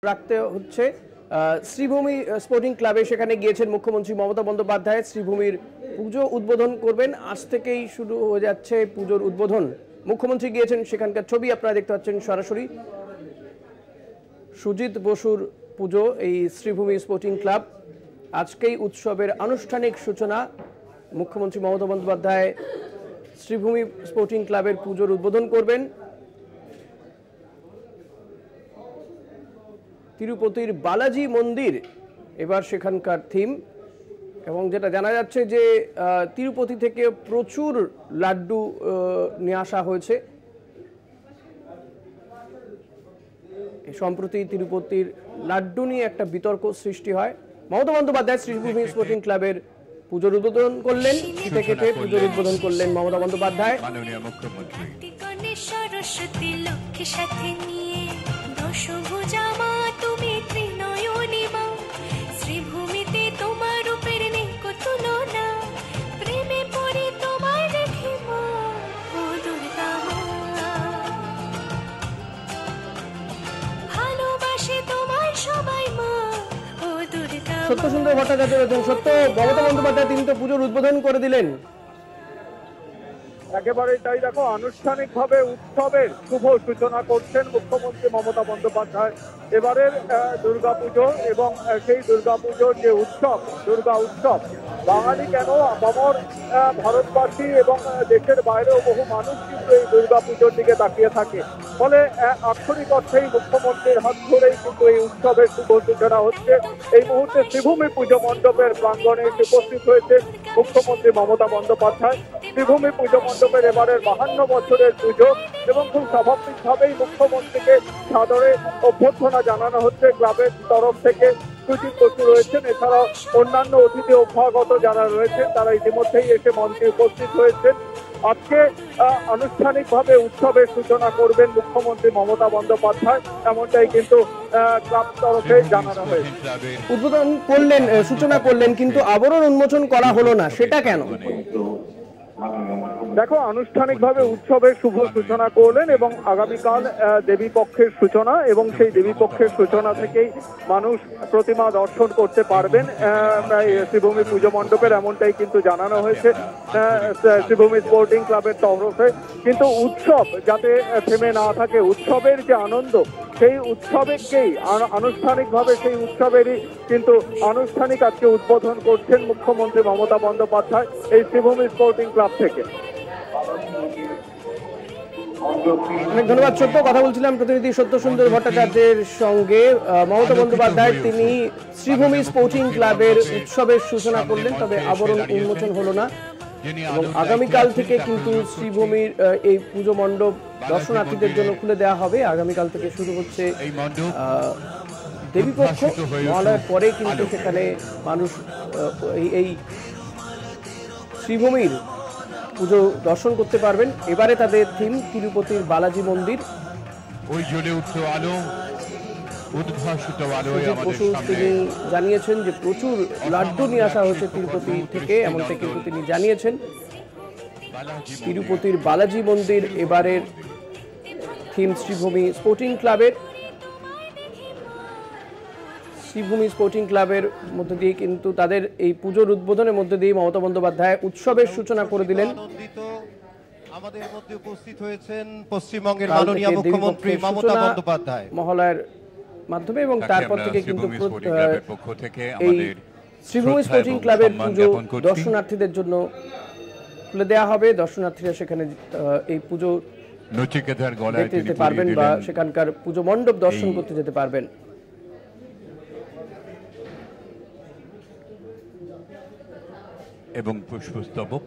রাখতে হচ্ছে। শ্রীভূমি স্পোর্টিং ক্লাবে সেখানে গিয়েছেন মুখ্যমন্ত্রী মমতা বন্দ্যোপাধ্যায়। শ্রীভূমির পুজো উদ্বোধন করবেন, আজ থেকেই শুরু হয়ে যাচ্ছে পুজোর উদ্বোধন। মুখ্যমন্ত্রী গিয়েছেন, সেখানকার ছবি আপনারা দেখতে পাচ্ছেন সরাসরি। সুজিত বসুর পুজো এই শ্রীভূমি স্পোর্টিং ক্লাব, আজকেই উৎসবের আনুষ্ঠানিক সূচনা। মুখ্যমন্ত্রী মমতা বন্দ্যোপাধ্যায় শ্রীভূমি স্পোর্টিং ক্লাবের পুজোর উদ্বোধন করবেন। তিরুপতির বালাজি মন্দির এবার সেখানকার থিম, এবং যেটা জানা যাচ্ছে যে তিরুপতি থেকে প্রচুর লাড্ডু নিয়ে আসা হয়েছে। সম্প্রতি তিরুপতির লাড্ডু নিয়ে একটা বিতর্ক সৃষ্টি হয়। মমতা বন্দ্যোপাধ্যায় শ্রীভূমি স্পোর্টিং ক্লাবের পুজোর উদ্বোধন করলেন, ফিতে কেটে পুজোর উদ্বোধন করলেন মমতা বন্দ্যোপাধ্যায়। মাননীয় মুখ্যমন্ত্রী সরস্বতী লক্ষ্মী সাথে নিয়ে দশভুজা মা তুমি ত্রিনয়নী মা, শ্রীভূমিতে তোমার রূপের নেই তুলনা, প্রেমে পড়ে তোমার দেখে মা ও দুর্গা মা, ভালোবাসে তোমার সবাই মা ও দুর্গা। সত্য সুন্দর ভট্টাচার্য রয়েছেন। সত্য, মমতা বন্দ্যোপাধ্যায় তিনি তো পুজোর উদ্বোধন করে দিলেন। একেবারেই তাই। দেখো, আনুষ্ঠানিকভাবে উৎসবের শুভ সূচনা করছেন মুখ্যমন্ত্রী মমতা বন্দ্যোপাধ্যায়। এবারের দুর্গাপুজো এবং সেই দুর্গাপুজোর যে উৎসব, দুর্গা উৎসব, বাঙালি কেন আপামর ভারতবাসী এবং দেশের বাইরেও বহু মানুষ কিন্তু এই দুর্গাপুজোর দিকে তাকিয়ে থাকে। ফলে আক্ষরিক অর্থেই মুখ্যমন্ত্রীর হাত ধরেই কিন্তু এই উৎসবের শুভ সূচনা হচ্ছে। এই মুহূর্তে শ্রীভূমি পুজো মণ্ডপের প্রাঙ্গণে এসে উপস্থিত হয়েছে মুখ্যমন্ত্রী মমতা বন্দ্যোপাধ্যায়। শ্রীভূমি পুজো মণ্ডপের এবারের 52 বছরের পুজো, এবং খুব স্বাভাবিকভাবেই মুখ্যমন্ত্রীকে সাদরে অভ্যর্থনা জানানো হচ্ছে ক্লাবের তরফ থেকে। সুজিত বসু রয়েছেন, এছাড়াও অন্যান্য অতিথি অভ্যাগত যারা রয়েছেন তারা ইতিমধ্যেই এসে মঞ্চে উপস্থিত হয়েছেন। আজকে আনুষ্ঠানিকভাবে উৎসবের সূচনা করবেন মুখ্যমন্ত্রী মমতা বন্দ্যোপাধ্যায়, এমনটাই কিন্তু ক্লাব তরফে জানানো হয়েছে। উদ্বোধন করলেন, সূচনা করলেন, কিন্তু আবরণ উন্মোচন করা হলো না, সেটা কেন? দেখো, আনুষ্ঠানিকভাবে উৎসবের শুভ সূচনা করলেন এবং আগামীকাল দেবী পক্ষের সূচনা, এবং সেই দেবী পক্ষের সূচনা থেকেই মানুষ প্রতিমা দর্শন করতে পারবেন শ্রীভূমি পুজো মণ্ডপের, এমনটাই কিন্তু জানানো হয়েছে শ্রীভূমি স্পোর্টিং ক্লাবের তরফে। কিন্তু উৎসব যাতে থেমে না থাকে, উৎসবের যে আনন্দ, সেই উৎসবেকেই আনুষ্ঠানিকভাবে সেই উৎসবেরই কিন্তু আনুষ্ঠানিক আজকে উদ্বোধন করছেন মুখ্যমন্ত্রী মমতা বন্দ্যোপাধ্যায় এই শ্রীভূমি স্পোর্টিং ক্লাব থেকে। অনেক ধন্যবাদ সত্য। কথা বলছিলাম প্রতিনিধি সত্য সুন্দর ভট্টাচার্যের সঙ্গে। মমতা বন্দ্যোপাধ্যায় তিনি শ্রীভূমি স্পোর্টিং ক্লাবের উৎসবের সূচনা করলেন, তবে আবরণ উন্মোচন হলো না, এবং আগামীকাল থেকে কিন্তু শ্রীভূমির এই পুজো মণ্ডপ দর্শনার্থীদের জন্য খুলে দেওয়া হবে। আগামীকাল থেকে শুরু হচ্ছে দেবীপক্ষ, মহালয়ার পরে কিন্তু সেখানে মানুষ এই শ্রীভূমির পুজো দর্শন করতে পারবেন। এবারে তাদের থিম তিরুপতির বালাজি মন্দির। ওই জ্বলে উঠতো আলো, উদ্ভাসিত আলোয় আমাদের সামনে। তিনি জানিয়েছেন যে প্রচুর লাড্ডু নিয়ে আসা হয়েছে তিরুপতি থেকে, এমনটা কিন্তু তিনি জানিয়েছেন। তিরুপতির বালাজি মন্দির এবারের থিম শ্রীভূমি স্পোর্টিং ক্লাবের। শ্রীভূমি স্পোর্টিং ক্লাবের মধ্যে দিয়ে কিন্তু তাদের এই পুজোর উদ্বোধনের মধ্যে দিয়ে মমতা বন্দ্যোপাধ্যায় উৎসবের সূচনা করে দিলেন। আমাদের মধ্যে উপস্থিত হয়েছেন পশ্চিমবঙ্গের মাননীয় মুখ্যমন্ত্রী মমতা বন্দ্যোপাধ্যায় মহালয়ার মাধ্যমে, এবং তারপর থেকে কিন্তু এই শ্রীভূমি স্পোর্টিং ক্লাবের পুজো দর্শনার্থীদের জন্য খুলে দেওয়া হবে। দর্শনার্থীরা সেখানে এই পুজো দেখতে যেতে পারবেন বা সেখানকার পুজো মণ্ডপ দর্শন করতে যেতে পারবেন। এবং পুষ্পস্তবক